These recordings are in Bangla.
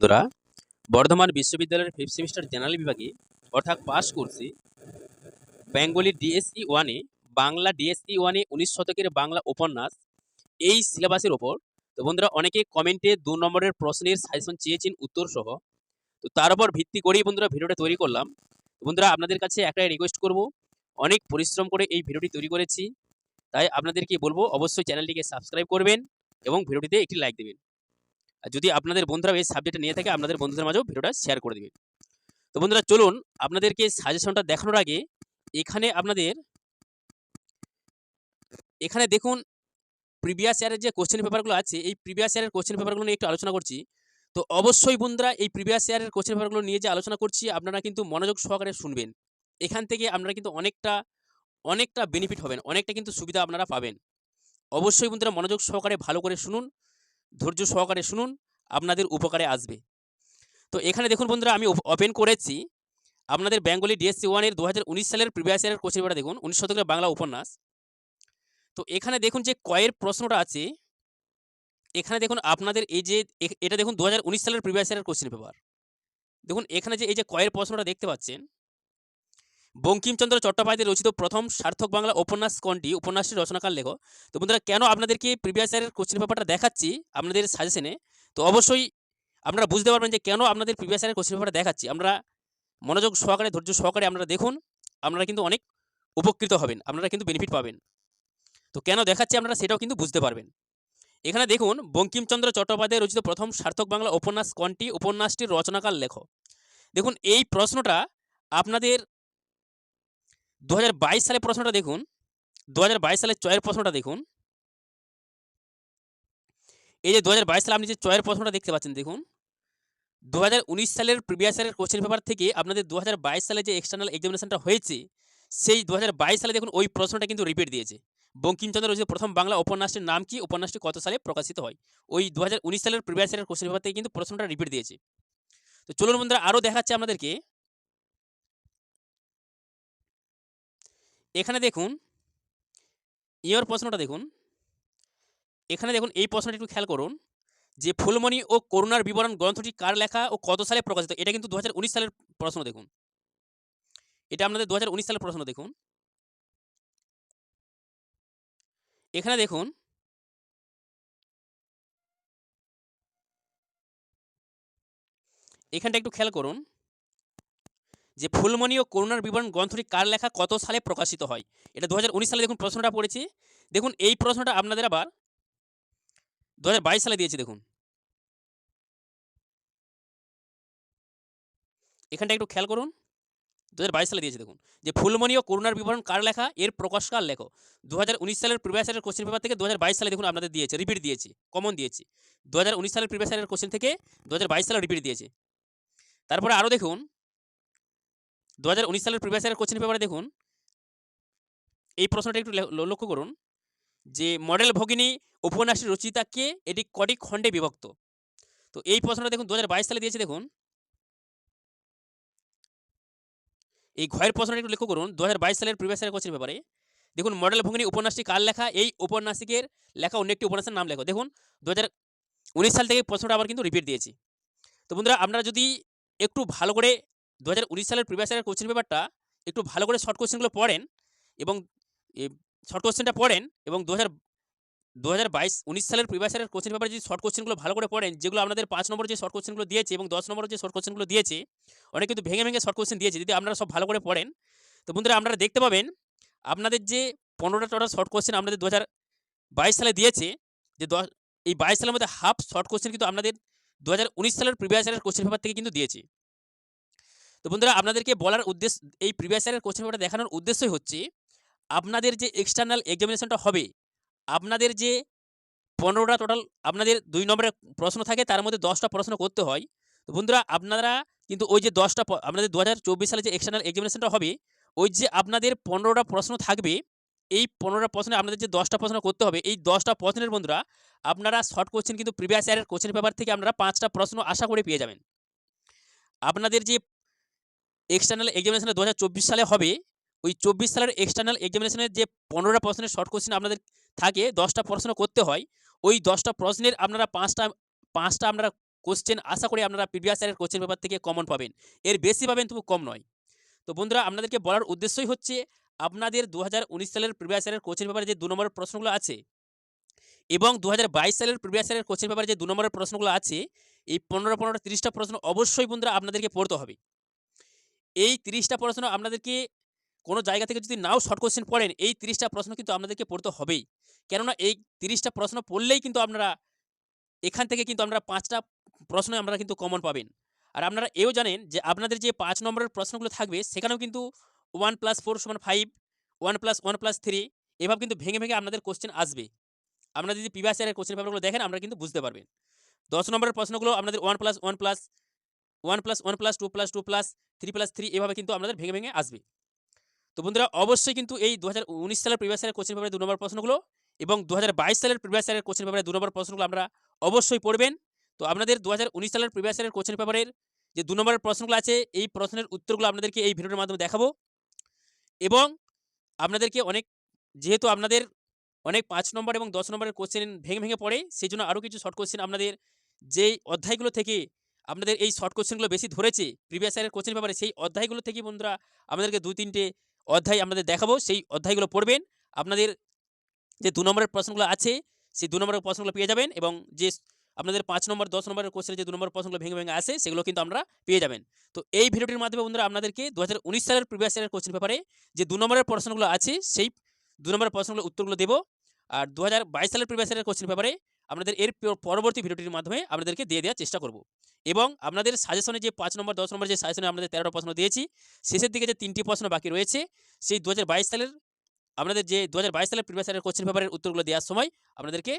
বন্ধুরা, বর্ধমান বিশ্ববিদ্যালয়ের ফিফথ সেমিস্টার জেনারেল বিভাগে অর্থাৎ পাস করছি বেঙ্গলি ডিএসসি ওয়ানে, বাংলা ডিএসসি ওয়ানে 19 শতকের বাংলা উপন্যাস এই সিলেবাসের ওপর। তো বন্ধুরা, অনেকে কমেন্টে 2 নম্বরের প্রশ্নের সাজেশন চেয়েছেন উত্তর সহ। তো তার উপর ভিত্তি করেই বন্ধুরা ভিডিওটা তৈরি করলাম। তো বন্ধুরা, আপনাদের কাছে একটাই রিকোয়েস্ট করব, অনেক পরিশ্রম করে এই ভিডিওটি তৈরি করেছি, তাই আপনাদেরকে বলবো অবশ্যই চ্যানেলটিকে সাবস্ক্রাইব করবেন এবং ভিডিওটিতে একটি লাইক দেবেন। আর যদি আপনাদের বন্ধুরা এই সাবজেক্টটা নিয়ে থাকে, আপনাদের বন্ধুদের মাঝেও ভিডিওটা শেয়ার করে দেবেন। তো বন্ধুরা, চলুন আপনাদেরকে সাজেশনটা দেখানোর আগে এখানে দেখুন প্রিভিয়াস ইয়ারের যে কোশ্চেন পেপারগুলো আছে, এই প্রিভিয়াস ইয়ারের কোশ্চেন পেপারগুলো নিয়ে একটু আলোচনা করছি। তো অবশ্যই বন্ধুরা, এই প্রিভিয়াস ইয়ারের কোশ্চেন পেপারগুলো নিয়ে যে আলোচনা করছি, আপনারা কিন্তু মনোযোগ সহকারে শুনবেন। এখান থেকে আপনারা কিন্তু অনেকটা বেনিফিট হবেন, অনেকটা কিন্তু সুবিধা আপনারা পাবেন। অবশ্যই বন্ধুরা মনোযোগ সহকারে ভালো করে শুনুন, ধৈর্য সহকারে শুনুন, আপনাদের উপকারে আসবে। তো এখানে দেখুন বন্ধুরা, আমি ওপেন করেছি আপনাদের বেঙ্গলি ডিএসসি ওয়ানের 2019 সালের প্রিভিয়াস ইয়ারের কোশ্চেন পেপারটা দেখুন, 19 শতকের বাংলা উপন্যাস। তো এখানে দেখুন যে কয়ের প্রশ্নটা আছে, এখানে দেখুন আপনাদের এই যে এটা দেখুন 2019 সালের প্রিভিয়াস ইয়ারের কোশ্চেন পেপার। দেখুন এখানে যে এই যে কয়ের প্রশ্নটা দেখতে পাচ্ছেন, বঙ্কিমচন্দ্র চট্টোপাধ্যায় রচিত প্রথম সার্থক বাংলা উপন্যাস কোনটি? উপন্যাসটির রচনাকাল লেখো। তো বন্ধুরা, কেন আপনাদেরকে প্রিভিয়াস ইয়ারের কোশ্চেন পেপারটা দেখাচ্ছি আপনাদের সাজেশনে, তো অবশ্যই আপনারা বুঝতে পারবেন যে কেন আপনাদের প্রিভিয়াস ইয়ারের কোশ্চেন পেপারটা দেখাচ্ছি। আমরা মনোযোগ সহকারে, ধৈর্য সহকারে আপনারা দেখুন, আপনারা কিন্তু অনেক উপকৃত হবেন, আপনারা কিন্তু বেনিফিট পাবেন। তো কেন দেখাচ্ছি আপনারা সেটাও কিন্তু বুঝতে পারবেন। এখানে দেখুন, বঙ্কিমচন্দ্র চট্টোপাধ্যায় রচিত প্রথম সার্থক বাংলা উপন্যাস কোনটি? উপন্যাসটির রচনাকাল লেখো। দেখুন এই প্রশ্নটা আপনাদের 2022 সালে প্রশ্নটা দেখুন, 2022 সালের চয়ের প্রশ্নটা দেখুন। এই যে 2022 সালে আপনি যে চয়ের প্রশ্নটা দেখতে পাচ্ছেন, দেখুন 2019 সালের প্রিভিয়াস ইয়ারের কোশ্চেন পেপার থেকে আপনাদের 2022 সালে যে এক্সটার্নাল এক্সামিনেশনটা হয়েছে, সেই 2022 সালে দেখুন ওই প্রশ্নটা কিন্তু রিপিট দিয়েছে। বঙ্কিমচন্দ্র রচিত প্রথম বাংলা উপন্যাসটির নাম কি? উপন্যাসটি কত সালে প্রকাশিত হয়? ওই 2019 সালের প্রিভিয়াস ইয়ারের কোশ্চেন পেপার থেকে কিন্তু প্রশ্নটা রিপিট দিয়েছে। তো চলুন বন্ধুরা, আরও দেখাচ্ছি আপনাদেরকে। এখানে দেখুন ইয়র প্রশ্নটা দেখুন। এখানে দেখুন এই প্রশ্নটা একটু খেয়াল করুন যে ফুলমণি ও করুণার বিবরণ গ্রন্থটি কার লেখা ও কত সালে প্রকাশিত? এটা কিন্তু 2019 সালের প্রশ্ন দেখুন। এটা আপনাদের 2019 সালের প্রশ্ন দেখুন। এখানে দেখুন এখানটা একটু খেয়াল করুন যে ফুলমণি ও করুণার বিবরণ গ্রন্থটি কার লেখা, কত সালে প্রকাশিত হয়? এটা 2019 সালে দেখুন প্রশ্নটা পড়েছে। দেখুন এই প্রশ্নটা আপনাদের আবার 2022 সালে দিয়েছে। দেখুন এখানটা একটু খেয়াল করুন, 2022 সালে দিয়েছে। দেখুন যে ফুলমণি ও করুণার বিবরণ কার লেখা, এর প্রকাশকাল লেখো। 2019 সালের প্রিভিয়াস ইয়ারের কোশ্চেন পেপার থেকে 2022 সালে দেখুন আপনাদের দিয়েছে, রিপিট দিয়েছে, কমন দিয়েছে। 2019 সালের প্রিভিয়াস ইয়ারের কোশ্চেন থেকে 2022 সালে রিপিট দিয়েছে। তারপরে আরও দেখুন 2019 সালের প্রিভিয়াস ইয়ারের কোশ্চেন পেপারে দেখুন এই প্রশ্নটা একটু লক্ষ্য করুন যে মডেল ভগিনী উপন্যাসটির রচয়িতা কে? এটি কটি খণ্ডে বিভক্ত? তো এই প্রশ্নটা দেখুন 2022 সালে দিয়েছে। দেখুন এই ঘয়ের প্রশ্নটা একটু লক্ষ্য করুন 2022 সালের প্রিভিয়াস ইয়ারের কোশ্চেন পেপারে। দেখুন মডেল ভগিনী উপন্যাসটি কার লেখা? এই উপন্যাসিকের লেখা অন্য একটি উপন্যাসের নাম লেখো। দেখুন 2019 সাল থেকে প্রশ্নটা আবার কিন্তু রিপিট দিয়েছি। তো বন্ধুরা, আপনারা যদি একটু ভালো করে 2019 সালের প্রিভিয়াস ইয়ারের কোশ্চেন পেপারটা একটু ভালো করে শর্ট কোশ্চেনগুলো পড়েন এবং শর্ট কোশ্চেনটা পড়েন এবং 2019 সালের প্রিভিয়াস ইয়ারের কোশ্চেন পেপারে যদি শর্ট কোশ্চেনগুলো ভালো করে পড়েন, যেগুলো আপনাদের 5 নম্বরের যে শর্ট কোশ্চেনগুলো দিয়েছে এবং 10 নম্বরের যে শর্ট কোশ্চেনগুলো দিয়েছে, অনেক কিন্তু ভেঙে শর্ট কোশ্চেন দিয়েছে। যদি আপনারা সব ভালো করে পড়েন, তো বন্ধুরা আপনারা দেখতে পাবেন আপনাদের যে 15টা টোটাল শর্ট কোশ্চেন আপনাদের 2022 সালে দিয়েছে, যে এই 22 সালের মধ্যে হাফ শর্ট কোশ্চেন কিন্তু আপনাদের 2019 সালের প্রিভিয়াস ইয়ারের কোশ্চেন পেপার থেকে কিন্তু দিয়েছে। তো বন্ধুরা, আপনাদেরকে বলার উদ্দেশ্য, এই প্রিভিয়াস ইয়ারের কোশ্চেন পেপারটা দেখানোর উদ্দেশ্যই হচ্ছে আপনাদের যে এক্সটার্নাল এক্সামিনেশনটা হবে, আপনাদের যে 15টা টোটাল আপনাদের 2 নম্বরের প্রশ্ন থাকে, তার মধ্যে 10টা প্রশ্ন করতে হয়। তো বন্ধুরা, আপনারা কিন্তু ওই যে 10টা আপনাদের 2024 সালে যে এক্সটার্নাল এক্সামিনেশনটা হবে, ওই যে আপনাদের 15টা প্রশ্ন থাকবে, এই 15টা প্রশ্নে আপনাদের যে 10টা প্রশ্ন করতে হবে, এই 10টা প্রশ্নের বন্ধুরা আপনারা শর্ট কোশ্চেন কিন্তু প্রিভিয়াস ইয়ারের কোশ্চেন পেপার থেকে আপনারা 5টা প্রশ্ন আশা করে পেয়ে যাবেন। আপনাদের যে এক্সটার্নাল এক্সামিনেশন 2024 সালে হবে, ওই 24 সালের এক্সটার্নাল এক্সামিনেশনের যে 15টা প্রশ্নের শর্ট কোশ্চেন আপনাদের থাকে, 10টা প্রশ্ন করতে হয়। ওই 10টা প্রশ্নের আপনারা 5টা আপনারা কোশ্চেন আশা করি আপনারা প্রিভিয়াস ইয়ারের কোশ্চেন পেপার থেকে কমন পাবেন, এর বেশি পাবেন তবু কম নয়। তো বন্ধুরা আপনাদেরকে বলার উদ্দেশ্যই হচ্ছে আপনাদের 2019 সালের প্রিভিয়াস ইয়ারের কোশ্চেন পেপারে যে 2 নম্বরের প্রশ্নগুলো আছে এবং 2022 সালের প্রিভিয়াস ইয়ারের কোশ্চেন পেপারে যে 2 নম্বরের প্রশ্নগুলো আছে, এই 15 30টা প্রশ্ন অবশ্যই বন্ধুরা আপনাদেরকে পড়তে হবে। এই 30টা প্রশ্ন আপনাদেরকে কোনো জায়গা থেকে যদি নাও শর্ট কোশ্চেন পড়েন, এই 30টা প্রশ্ন কিন্তু আপনাদেরকে পড়তে হবেই। কেননা এই 30টা প্রশ্ন পড়লেই কিন্তু আপনারা এখান থেকে কিন্তু আমরা 5টা প্রশ্ন আপনারা কিন্তু কমন পাবেন। আর আপনারা এও জানেন যে আপনাদের যে 5 নম্বরের প্রশ্নগুলো থাকবে সেখানেও কিন্তু 1 + 4 = 5, 1 + 1 + 3 এভাবে কিন্তু ভেঙে, ভেঙে আপনাদের কোশ্চেন আসবে। আপনারা যদি প্রিভিয়াস ইয়ারের কোশ্চেন পেপারগুলো দেখেন আপনারা কিন্তু বুঝতে পারবেন। 10 নম্বরের প্রশ্নগুলো আপনাদের 1 + 1 + 1 + 1 + 2 + 2 + 3 + 3 এভাবে কিন্তু আপনাদের ভেঙে, ভেঙে আসবে। তো বন্ধুরা অবশ্যই কিন্তু এই 2019 সালের প্রিভিয়াস ইয়ারের কোশ্চেন পেপারের 2 নম্বর প্রশ্নগুলো এবং 2022 সালের প্রিভিয়াস ইয়ারের কোশ্চেন পেপারের 2 নম্বর প্রশ্নগুলো আপনারা অবশ্যই পড়বেন। তো আপনাদের 2019 সালের প্রিভিয়াস ইয়ারের কোশ্চেন পেপারের যে 2 নম্বরের প্রশ্নগুলো আছে এই প্রশ্নের উত্তরগুলো আপনাদেরকে এই ভিডিওর মাধ্যমে দেখাবো এবং আপনাদেরকে যেহেতু আপনাদের অনেক 5 নম্বর এবং 10 নম্বরের কোশ্চেন ভেঙে, ভেঙে পড়ে সেজন্য আরও কিছু শর্ট কোশ্চেন আপনাদের যেই অধ্যায়গুলো থেকে আপনাদের এই শর্ট কোশ্চেনগুলো বেশি ধরেছে প্রিভিয়াস ইয়ারের কোশ্চেন পেপারে সেই অধ্যায়গুলো থেকে বন্ধুরা আমাদেরকে 2-3 টে অধ্যায় আপনাদের দেখাবো। সেই অধ্যায়গুলো পড়বেন। আপনাদের যে 2 নম্বরের প্রশ্নগুলো আছে সেই 2 নম্বরের প্রশ্নগুলো পেয়ে যাবেন এবং যে আপনাদের 5 নম্বর 10 নম্বরের কোশ্চেনের যে 2 নম্বরের প্রশ্নগুলো ভেঙে, ভেঙে আসে সেগুলো কিন্তু আমরা পেয়ে যাবেন। তো এই ভিডিওটির মাধ্যমে বন্ধুরা আপনাদেরকে 2019 সালের প্রিভিয়াস ইয়ারের কোশ্চেন পেপারে যে 2 নম্বরের প্রশ্নগুলো আছে সেই 2 নম্বরের প্রশ্নগুলোর উত্তরগুলো দেব। আর 2022 সালের প্রিভিয়াস ইয়ারের কোশ্চেন পেপারে আপনাদের এর পরবর্তী ভিডিওটির মাধ্যমে আপনাদেরকে দিয়ে দেওয়ার চেষ্টা করব। এবং আপনাদের সাজেশনে যে 5 নম্বর 10 নম্বর যে সাজেশনে আপনাদের 13টা প্রশ্ন দিয়েছি শেষের দিকে যে 3টি প্রশ্ন বাকি রয়েছে সেই 2022 সালের আপনাদের যে 2022 সালের প্রিভিয়াস ইয়ারের কোশ্চেন পেপারের উত্তরগুলো দেওয়ার সময় আপনাদেরকে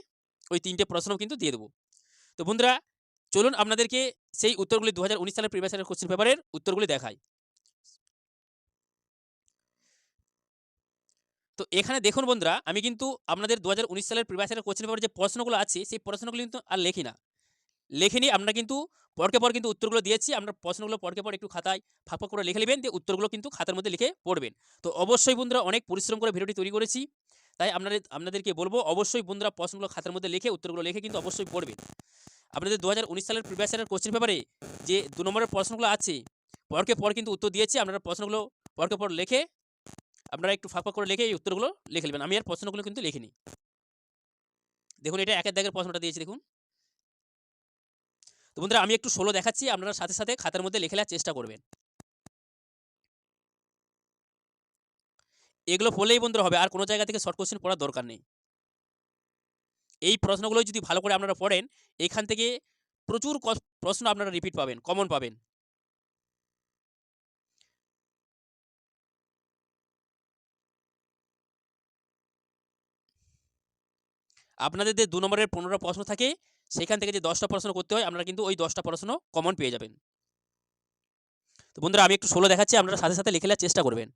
ওই 3টে প্রশ্নও কিন্তু দিয়ে দেব। তো বন্ধুরা চলুন আপনাদেরকে সেই উত্তরগুলি 2019 সালের প্রিভিয়াস ইয়ারের কোশ্চেন পেপারের উত্তরগুলি দেখাই। তো এখানে দেখুন বন্ধুরা আমি কিন্তু আপনাদের 2019 সালের প্রিভিয়াস ইয়ারের কোশ্চেন পেপারের যে প্রশ্নগুলো আছে সেই প্রশ্নগুলো কিন্তু আর লেখি না। লেখিনি আমরা কিন্তু পরকে পর কিন্তু উত্তরগুলো দিয়েছি। আমরা প্রশ্নগুলো পরকে পর একটু খাতায় ফাঁক, ফাঁক করে লিখে নেবেন দিয়ে উত্তরগুলো কিন্তু খাতার মধ্যে লিখে পড়বেন। তো অবশ্যই বন্ধুরা অনেক পরিশ্রম করে ভিডিওটি তৈরি করেছি। তাই আপনাদেরকে বলব অবশ্যই বন্ধুরা প্রশ্নগুলো খাতার মধ্যে লিখে উত্তরগুলো লিখে কিন্তু অবশ্যই পড়বেন। আপনাদের 2019 সালের প্রিভিয়াস ইয়ারের কোশ্চেন পেপারে যে 2 নম্বরের প্রশ্নগুলো আছে পরকে পর কিন্তু উত্তর দিয়েছি। আপনারা প্রশ্নগুলো পরকে পর লিখে আপনারা একটু ফাঁক, ফাঁক করে লিখে এই উত্তরগুলো লিখে নেবেন। আমি আর প্রশ্নগুলো কিন্তু লিখিনি। দেখুন এটা 1 দাগের প্রশ্নটা দিয়েছি দেখুন। তো বন্ধুরা আমি একটু 16 দেখাচ্ছি আপনারা সাথে, সাথে খাতার মধ্যে লিখে নেওয়ার চেষ্টা করবেন। এগুলো পড়লেই বন্ধুরা হবে আর কোনো জায়গা থেকে শর্ট কোশ্চেন পড়ার দরকার নেই। এই প্রশ্নগুলো যদি ভালো করে আপনারা পড়েন এখান থেকে প্রচুর প্রশ্ন আপনারা রিপিট পাবেন, কমন পাবেন। আপনাদের যে 2 নম্বরের 15টা প্রশ্ন থাকে সেখান থেকে যে 10টা প্রশ্ন করতে হয় আপনারা কিন্তু ওই 10টা প্রশ্ন কমন পেয়ে যাবেন। তো বন্ধুরা আমি একটু 16 দেখাচ্ছি আপনারা সাথে, সাথে লিখে নেওয়ার চেষ্টা করবেন।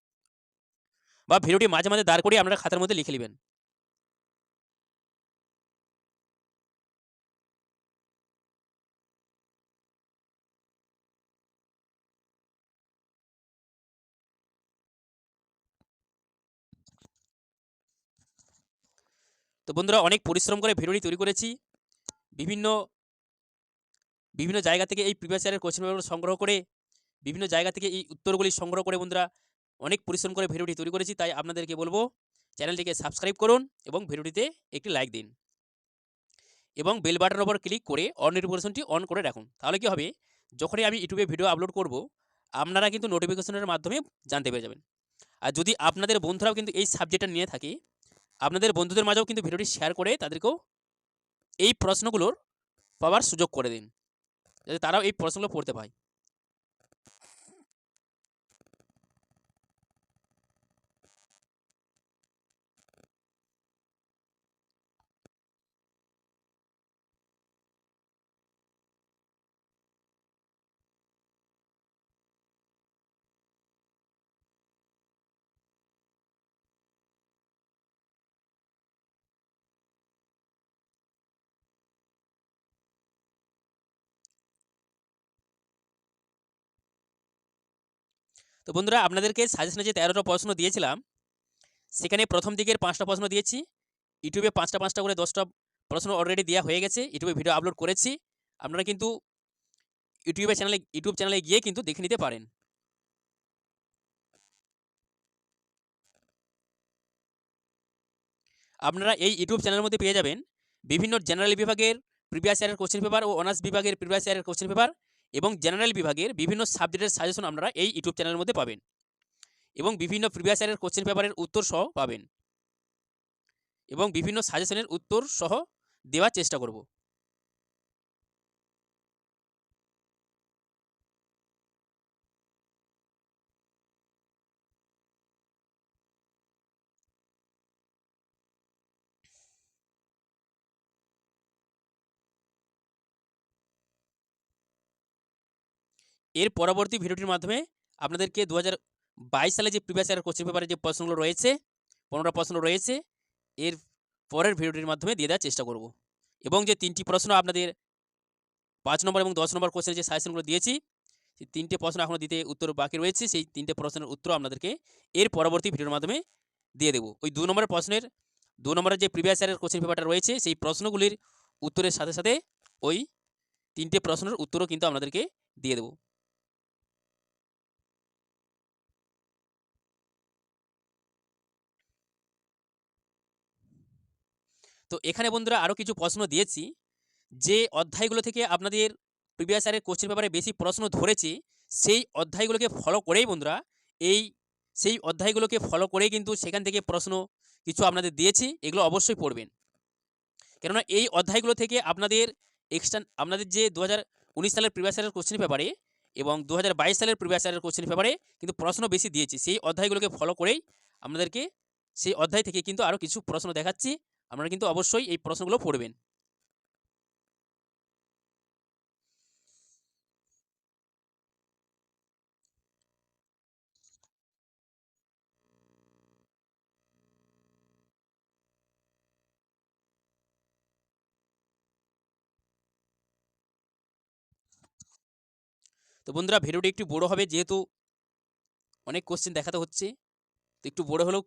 বা ভিডিওটি মাঝে, মাঝে দাঁড় করিয়ে আপনারা খাতার মধ্যে লিখে নিবেন। তো বন্ধুরা অনেক পরিশ্রম করে ভিডিওটি তৈরি করেছি। বিভিন্ন, বিভিন্ন জায়গা থেকে এই প্রিভিয়াস ইয়ারের কোশ্চেন পেপারগুলো সংগ্রহ করে বিভিন্ন জায়গা থেকে এই উত্তরগুলি সংগ্রহ করে বন্ধুরা অনেক পরিশ্রম করে ভিডিওটি তৈরি করেছি। তাই আপনাদেরকে বলব চ্যানেলটিকে সাবস্ক্রাইব করুন এবং ভিডিওটিতে একটি লাইক দিন এবং বেল বাটনের উপর ক্লিক করে অল নোটিফিকেশনটি অন করে রাখুন। তাহলে কি হবে যখনই আমি ইউটিউবে ভিডিও আপলোড করব আপনারা কিন্তু নোটিফিকেশনের মাধ্যমে জানতে পেরে যাবেন। আর যদি আপনাদের বন্ধুরাও কিন্তু এই সাবজেক্টটা নিয়ে থাকে আপনাদের বন্ধুদের মাঝেও কিন্তু ভিডিওটি শেয়ার করে তাদেরকেও এই প্রশ্নগুলোর পাওয়ার সুযোগ করে দিন যাতে তারাও এই প্রশ্নগুলো পড়তে পায়। তো বন্ধুরা আপনাদেরকে সাজেশনে যে 13টা প্রশ্ন দিয়েছিলাম সেখানে প্রথম দিকের 5টা প্রশ্ন দিয়েছি। ইউটিউবে 5টা 5টা করে 10টা প্রশ্ন অলরেডি দেওয়া হয়ে গেছে। ইউটিউবে ভিডিও আপলোড করেছি। আপনারা কিন্তু ইউটিউব চ্যানেলে গিয়ে কিন্তু দেখে নিতে পারেন। আপনারা এই ইউটিউব চ্যানেলের মধ্যে পেয়ে যাবেন বিভিন্ন জেনারেল বিভাগের প্রিভিয়াস ইয়ারের কোশ্চেন পেপার ও অনার্স বিভাগের প্রিভিয়াস ইয়ারের কোশ্চেন পেপার এবং জেনারেল বিভাগের বিভিন্ন সাবজেক্টের সাজেশন আপনারা এই ইউটিউব চ্যানেলের মধ্যে পাবেন এবং বিভিন্ন প্রিভিয়াস ইয়ারের কোশ্চেন পেপারের উত্তর সহ পাবেন এবং বিভিন্ন সাজেশনের উত্তর সহ দেওয়ার চেষ্টা করব। এর পরবর্তী ভিডিওটির মাধ্যমে আপনাদেরকে 2022 সালে যে প্রিভিয়াস ইয়ারের কোশ্চেন পেপারের যে প্রশ্নগুলো রয়েছে 15টা প্রশ্ন রয়েছে এর পরের ভিডিওটির মাধ্যমে দিয়ে দেওয়ার চেষ্টা করব এবং যে 3টি প্রশ্ন আপনাদের 5 নম্বর এবং 10 নম্বর কোশ্চেনের যে সাজেশনগুলো দিয়েছি সেই 3টে প্রশ্ন এখনও দিতে উত্তর বাকি রয়েছে, সেই 3টে প্রশ্নের উত্তর আপনাদেরকে এর পরবর্তী ভিডিওর মাধ্যমে দিয়ে দেবো। ওই 2 নম্বরের প্রশ্নের 2 নম্বরের যে প্রিভিয়াস ইয়ারের কোশ্চেন পেপারটা রয়েছে সেই প্রশ্নগুলির উত্তরের সাথে সাথে ওই 3টে প্রশ্নের উত্তরও কিন্তু আপনাদেরকে দিয়ে দেবো। তো এখানে বন্ধুরা আরও কিছু প্রশ্ন দিয়েছি, যে অধ্যায়গুলো থেকে আপনাদের প্রিভিয়াস ইয়ারের কোশ্চেন পেপারে বেশি প্রশ্ন ধরেছে সেই অধ্যায়গুলোকে ফলো করেই বন্ধুরা এই সেই অধ্যায়গুলোকে ফলো করেই কিন্তু সেখান থেকে প্রশ্ন কিছু আপনাদের দিয়েছি, এগুলো অবশ্যই পড়বেন। কেননা এই অধ্যায়গুলো থেকে আপনাদের আপনাদের যে 2019 সালের প্রিভিয়াস ইয়ারের কোশ্চেন পেপারে এবং 2022 সালের প্রিভিয়াস ইয়ারের কোশ্চেন পেপারে কিন্তু প্রশ্ন বেশি দিয়েছি, সেই অধ্যায়গুলোকে ফলো করেই আপনাদেরকে সেই অধ্যায় থেকে কিন্তু আরও কিছু প্রশ্ন দেখাচ্ছি, আপনারা কিন্তু অবশ্যই এই প্রশ্নগুলো পড়বেন। তো বন্ধুরা ভিডিওটি একটু বড় হবে, যেহেতু অনেক কোশ্চেন দেখাতে হচ্ছে, তো একটু বড় হলেও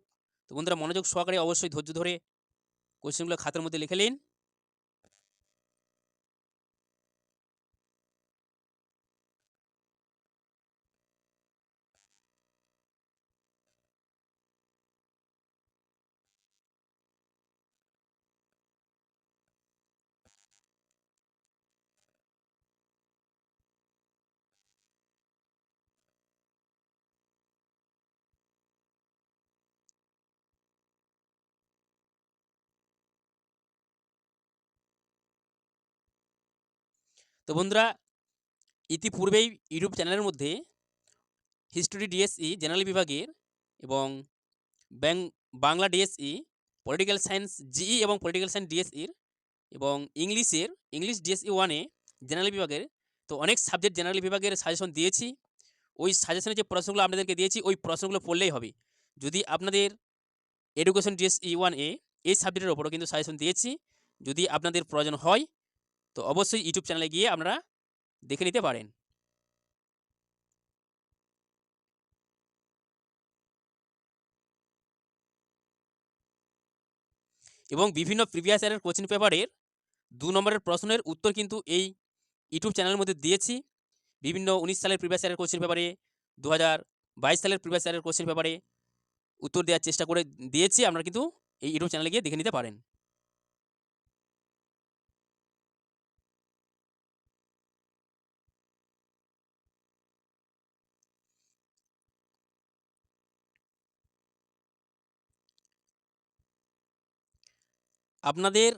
তো বন্ধুরা মনোযোগ সহকারে অবশ্যই ধৈর্য ধরে কোশ্চেনগুলো খাতার মধ্যে লিখে নিন। তো বন্ধুরা ইতিপূর্বেই ইউটিউব চ্যানেলের মধ্যে হিস্টোরি ডিএসই জেনারেল বিভাগের এবং ব্যাং Bangla DSE, political science GE এবং পলিটিক্যাল সায়েন্স ডিএসইর এবং ইংলিশ ডিএসই 1-এ জেনারেল বিভাগের তো অনেক সাবজেক্ট জেনারেল বিভাগের সাজেশন দিয়েছি। ওই সাজেশনের যে প্রশ্নগুলো আপনাদেরকে দিয়েছি ওই প্রশ্নগুলো পড়লেই হবে। যদি আপনাদের এডুকেশন ডিএসই 1-এ এই সাবজেক্টের ওপরও কিন্তু সাজেশন দিয়েছি, যদি আপনাদের প্রয়োজন হয় তো অবশ্যই ইউটিউব চ্যানেলে গিয়ে আপনারা দেখে নিতে পারেন। এবং বিভিন্ন প্রিভিয়াস ইয়ারের কোশ্চেন পেপারের 2 নম্বরের প্রশ্নের উত্তর কিন্তু এই ইউটিউব চ্যানেলের মধ্যে দিয়েছি। বিভিন্ন 19 সালের প্রিভিয়াস ইয়ারের কোশ্চেন পেপারে, 2022 সালের প্রিভিয়াস ইয়ারের কোশ্চেন পেপারে উত্তর দেওয়ার চেষ্টা করে দিয়েছি, আপনারা কিন্তু এই ইউটিউব চ্যানেলে গিয়ে দেখে নিতে পারেন। আপনাদের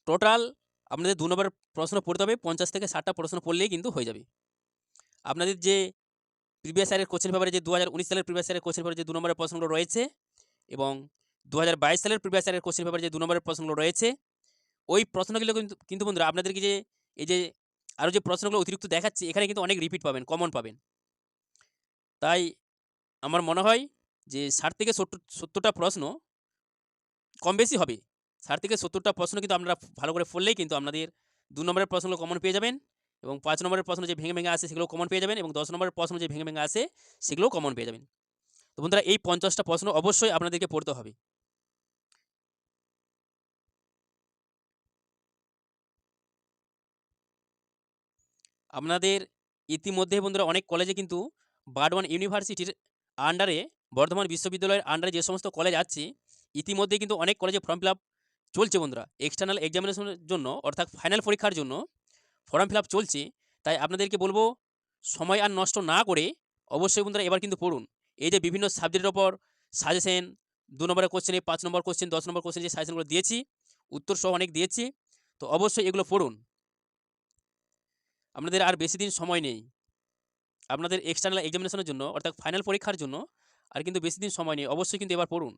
টোটাল আপনাদের 2 নম্বরের প্রশ্ন পড়তে হবে, 50 থেকে 60টা প্রশ্ন পড়লেই কিন্তু হয়ে যাবে। আপনাদের যে প্রিভিয়াস ইয়ারের কোশ্চেন পেপারে যে 2019 সালের প্রিভিয়াস ইয়ারের কোশ্চেন পেপারে যে 2 নম্বরের প্রশ্নগুলো রয়েছে এবং 2022 সালের প্রিভিয়াস ইয়ারের কোশ্চেন পেপারে যে 2 নম্বরের প্রশ্নগুলো রয়েছে, ওই প্রশ্নগুলো কিন্তু বন্ধুরা আপনাদেরকে যে এই যে আরও যে প্রশ্নগুলো অতিরিক্ত দেখাচ্ছি এখানে কিন্তু অনেক রিপিট পাবেন, কমন পাবেন। তাই আমার মনে হয় যে 60 থেকে 70টা প্রশ্ন কম বেশি হবে। 60 থেকে 70টা প্রশ্ন কিন্তু আপনারা ভালো করে পড়লেই কিন্তু আপনাদের 2 নম্বরের প্রশ্নগুলো কমন পেয়ে যাবেন এবং 5 নম্বরের প্রশ্ন যে ভেঙে আসে সেগুলোও কমন পেয়ে যাবেন এবং 10 নম্বরের প্রশ্ন যে ভেঙে আসে সেগুলোও কমন পেয়ে যাবেন। তো বন্ধুরা এই 50টা প্রশ্ন অবশ্যই আপনাদেরকে পড়তে হবে। আপনাদের ইতিমধ্যে বন্ধুরা অনেক কলেজে কিন্তু বার্ডওয়ান ইউনিভার্সিটির আন্ডারে, বর্ধমান বিশ্ববিদ্যালয়ের আন্ডারে যে সমস্ত কলেজ আছে, ইতিমধ্যেই কিন্তু অনেক কলেজে ফর্ম ফিল আপ চলছে বন্ধুরা। এক্সটার্নাল এক্সামিনেশনের জন্য অর্থাৎ ফাইনাল পরীক্ষার জন্য ফর্ম ফিল আপ চলছে। তাই আপনাদেরকে বলবো সময় আর নষ্ট না করে অবশ্যই বন্ধুরা এবার কিন্তু পড়ুন। এই যে বিভিন্ন সাবজেক্টের ওপর সাজেশন, 2 নম্বরের কোশ্চেনে 5 নম্বর কোশ্চেন, 10 নম্বর কোশ্চেন যে সাজেশনগুলো দিয়েছি, উত্তর সহ অনেক দিয়েছি। তো অবশ্যই এগুলো পড়ুন। আপনাদের আর বেশি দিন সময় নেই। আপনাদের এক্সটার্নাল এক্সামিনেশনের জন্য অর্থাৎ ফাইনাল পরীক্ষার জন্য আর কিন্তু বেশি দিন সময় নেই। অবশ্যই কিন্তু এবার পড়ুন।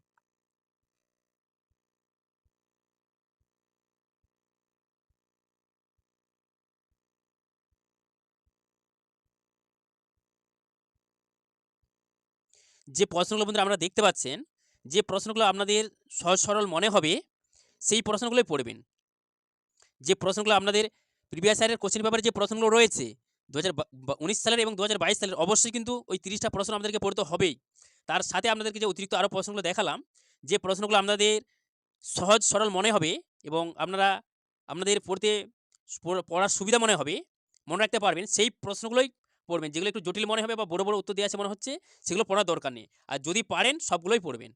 যে প্রশ্নগুলো বন্ধুরা আপনারা দেখতে পাচ্ছেন, যে প্রশ্নগুলো আপনাদের সহজ সরল মনে হবে, সেই প্রশ্নগুলোই পড়বেন। যে প্রশ্নগুলো আপনাদের প্রিভিয়াস ইয়ারের কোশ্চেন পেপারে যে প্রশ্নগুলো রয়েছে 2019 সালের এবং 2022 সালের, অবশ্যই কিন্তু ওই 30টা প্রশ্ন আপনাদেরকে পড়তে হবেই। তার সাথে আপনাদেরকে যে অতিরিক্ত আরও প্রশ্নগুলো দেখালাম, যে প্রশ্নগুলো আপনাদের সহজ সরল মনে হবে এবং আপনারা আপনাদের পড়ার সুবিধা মনে হবে, মনে রাখতে পারবেন, সেই প্রশ্নগুলোই পড়বেন। যেগুলো একটু জটিল মনে হবে বা বড় বড় উত্তর দেওয়া আছে মনে হচ্ছে, সেগুলো পড়ার দরকার নেই। আর যদি পারেন সবগুলোই পড়বেন।